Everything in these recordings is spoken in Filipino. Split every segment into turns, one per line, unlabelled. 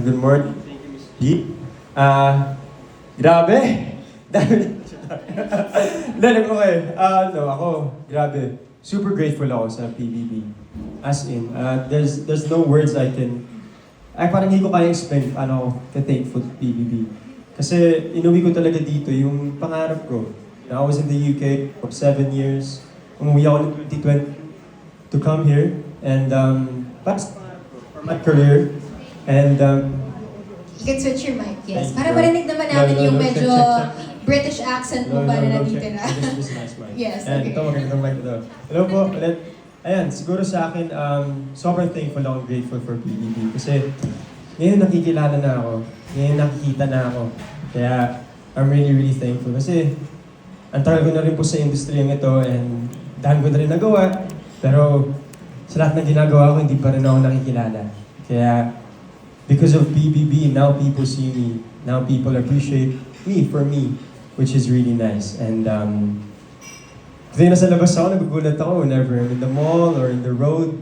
good morning. Thank you, Miss G. Grabe! Dami. Dali ko kayo. Ako, grabe. Super grateful ako sa PBB. As in, there's no words I can... parang hindi ko kaya explain paano ako ka-thankful to PBB. Kasi inuwi ko talaga dito yung pangarap ko. I was in the UK for 7 years. Umuwi ako ng 2020 to come here. And para sa pangarap ko, for my career. And
You can switch your mic, yes.
Thank
Para
you.
marinig naman namin
No,
yung
check,
medyo
check.
British accent mo para nandito na.
This nice mic.
Yes,
And
okay.
ito, magandang mic ito. Hello po, ulit. Ayan, siguro sa akin, sobrang thankful ako, grateful for PBB. Kasi ngayon nakikilala na ako. Ngayon nakikita na ako. Kaya I'm really, really thankful. Kasi ang tagal ko na rin po sa industriyang ito and dahil ko na rin nagawa. Pero sa lahat ng ginagawa ko, hindi pa rin ako nakikilala. Kaya because of PBB, now people see me. Now people appreciate me for me, which is really nice. And kasi nasa labas ako, nagugulat ako whenever I'm in the mall or in the road.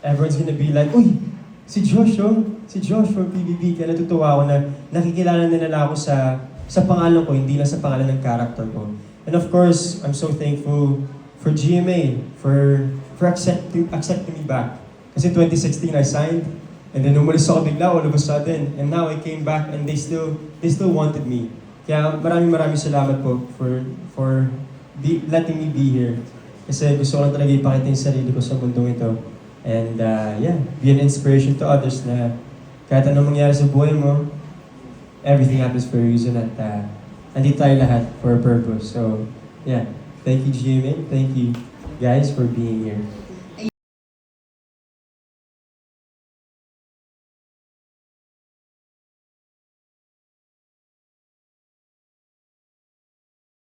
Everyone's gonna be like, uy, si Josh, oh. Si Josh from PBB. Kaya natutuwa ako na nakikilala nila ako sa pangalan ko, hindi lang sa pangalan ng character ko. And of course, I'm so thankful for GMA, for accepting me back. Kasi 2016, I signed. And then umalis ako bigla all of a sudden. And now I came back and they still wanted me. Kaya maraming salamat po for letting me be here. Kasi gusto ko lang talaga ipakita yung sarili ko sa mundong ito. And be an inspiration to others na kahit anong mangyari sa buhay mo, everything happens for a reason at andito tayo lahat for a purpose. So, thank you GMA, thank you guys for being here.